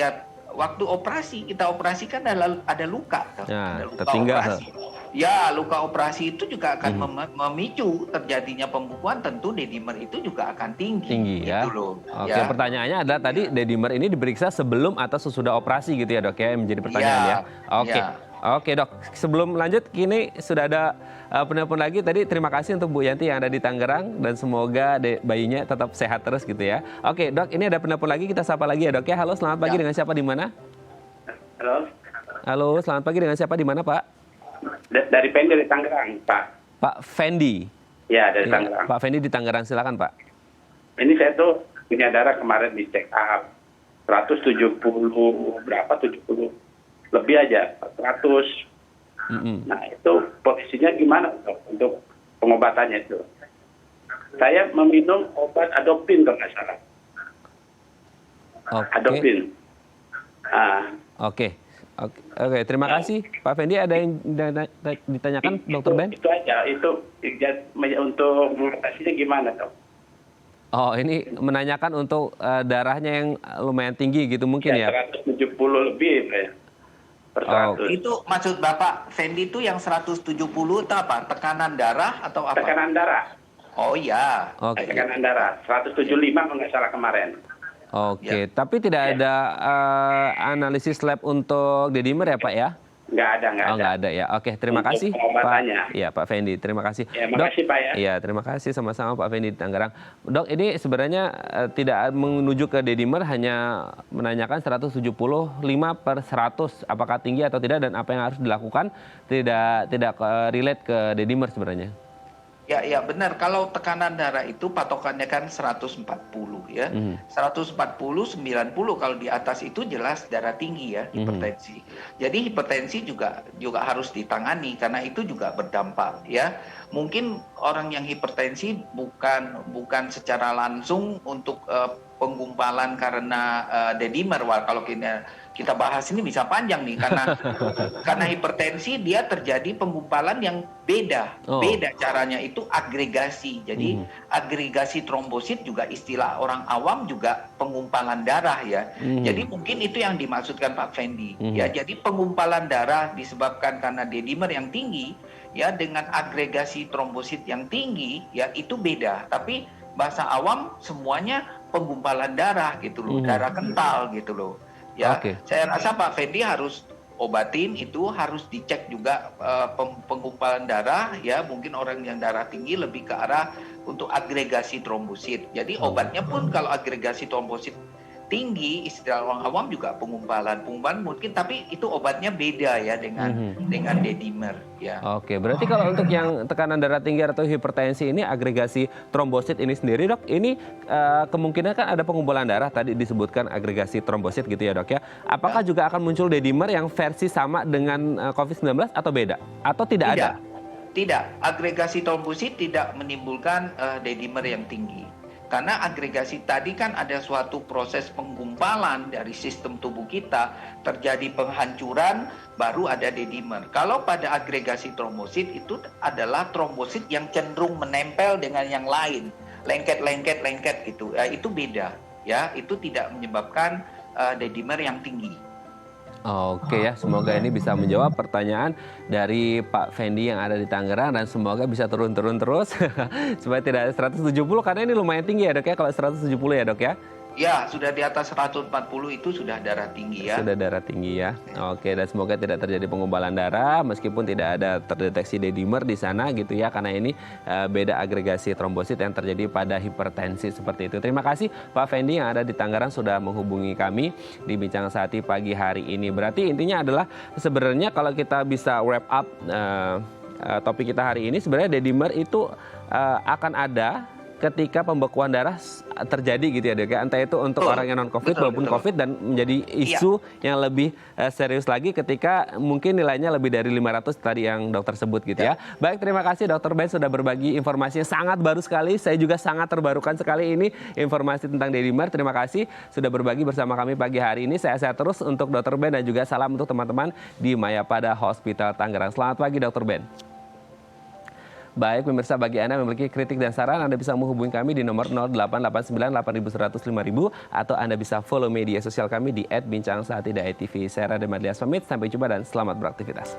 operasi kita operasikan ada luka, ada luka operasi. Ya, luka operasi itu juga akan memicu terjadinya pembekuan, tentu D-dimer itu juga akan tinggi ya. Gitu loh. Oke, pertanyaannya adalah tadi D-dimer ini diperiksa sebelum atau sesudah operasi gitu ya, Dok ya, yang menjadi pertanyaan ya. Oke, Dok. Sebelum lanjut, kini sudah ada penelpon lagi. Tadi terima kasih untuk Bu Yanti yang ada di Tangerang dan semoga bayinya tetap sehat terus gitu ya. Oke, Dok, ini ada penelpon lagi, kita sapa lagi ya, Dok ya. Halo, selamat pagi, dengan siapa di mana? Halo, selamat pagi, dengan siapa di mana, Pak? Dari Fendi dari Tangerang, Pak. Pak Fendi. Ya, dari Tangerang. Pak Fendi di Tangerang, silakan, Pak. Ini saya tuh punya darah kemarin di check up 170 berapa, 70 lebih aja, 100. Nah, itu posisinya gimana untuk pengobatannya itu? Saya meminum obat Adopin kalau nggak salah. Adopin. Oke, terima kasih Pak Fendi. Ada yang ditanyakan, Dokter Ben? Itu aja, itu untuk mengatasinya gimana, Dok? Oh, ini menanyakan untuk darahnya yang lumayan tinggi gitu mungkin ya? 170 lebih ya. Itu maksud Bapak Fendi itu yang 170 itu apa? Tekanan darah atau apa? Tekanan darah. Oh iya. Tekanan darah 175 kalau nggak salah kemarin. Oke, tapi tidak ada analisis lab untuk D-dimer ya, Pak ya? Nggak ada. Nggak ada ya. Oke, terima kasih Pak. Iya, Pak Fendi, terima kasih. Ya, makasih Pak ya. Iya, terima kasih sama-sama Pak Fendi di Tangerang. Dok, ini sebenarnya tidak menuju ke D-dimer, hanya menanyakan 175/100 apakah tinggi atau tidak dan apa yang harus dilakukan, tidak relate ke D-dimer sebenarnya. Ya benar. Kalau tekanan darah itu patokannya kan 140 ya. 140, 90 kalau di atas itu jelas darah tinggi ya, hipertensi. Jadi hipertensi juga harus ditangani karena itu juga berdampak ya. Mungkin orang yang hipertensi bukan secara langsung untuk penggumpalan karena dedimer. Wah, kalau kita bahas ini bisa panjang nih, karena hipertensi dia terjadi penggumpalan yang beda caranya, itu agregasi. Jadi agregasi trombosit juga istilah orang awam juga penggumpalan darah ya. Jadi mungkin itu yang dimaksudkan Pak Fendi ya. Jadi penggumpalan darah disebabkan karena dedimer yang tinggi ya, dengan agregasi trombosit yang tinggi ya, itu beda. Tapi bahasa awam semuanya penggumpalan darah gitu loh, darah kental gitu loh. Ya, saya rasa Pak Fendi harus obatin itu, harus dicek juga penggumpalan darah ya. Mungkin orang yang darah tinggi lebih ke arah untuk agregasi trombosit. Jadi obatnya pun kalau agregasi trombosit tinggi, istilah orang awam juga penggumpalan mungkin, tapi itu obatnya beda ya dengan dedimer ya. Oke, berarti kalau untuk yang tekanan darah tinggi atau hipertensi ini, agregasi trombosit ini sendiri dok, ini kemungkinan kan ada pengumpulan darah, tadi disebutkan agregasi trombosit gitu ya dok ya. Apakah juga akan muncul dedimer yang versi sama dengan COVID-19 atau beda? Atau tidak ada? Tidak, agregasi trombosit tidak menimbulkan dedimer yang tinggi. Karena agregasi tadi kan ada suatu proses penggumpalan dari sistem tubuh kita, terjadi penghancuran, baru ada dedimer. Kalau pada agregasi trombosit itu adalah trombosit yang cenderung menempel dengan yang lain, lengket gitu. Ya, itu beda, ya. Itu tidak menyebabkan dedimer yang tinggi. Oke ya, semoga ini bisa menjawab pertanyaan dari Pak Fendi yang ada di Tangerang, dan semoga bisa turun-turun terus supaya tidak ada 170, karena ini lumayan tinggi ya dok ya kalau 170 ya dok ya. Ya, sudah di atas 140 itu sudah darah tinggi ya. Sudah darah tinggi ya. Oke, dan semoga tidak terjadi penggumpalan darah meskipun tidak ada terdeteksi dedimer di sana gitu ya, karena ini beda agregasi trombosit yang terjadi pada hipertensi seperti itu. Terima kasih Pak Fendi yang ada di Tangerang sudah menghubungi kami di Bincang Sehati pagi hari ini. Berarti intinya adalah sebenarnya kalau kita bisa wrap up topik kita hari ini, sebenarnya dedimer itu akan ada ketika pembekuan darah terjadi gitu ya dok ya, entah itu untuk orang yang non COVID maupun COVID, dan menjadi isu yang lebih serius lagi ketika mungkin nilainya lebih dari 500 tadi yang dokter sebut gitu ya. Baik, terima kasih Dr. Ben sudah berbagi informasi yang sangat baru sekali. Saya juga sangat terbarukan sekali ini informasi tentang dedimer. Terima kasih sudah berbagi bersama kami pagi hari ini. Saya sehat terus untuk Dr. Ben, dan juga salam untuk teman-teman di Mayapada Hospital Tangerang. Selamat pagi Dr. Ben. Baik, pemirsa, bagi Anda yang memiliki kritik dan saran, Anda bisa menghubungi kami di nomor 0889 8100 5000, atau Anda bisa follow media sosial kami di @bincangsehati.tv. Saya Raden Madlias pamit, sampai jumpa dan selamat beraktivitas.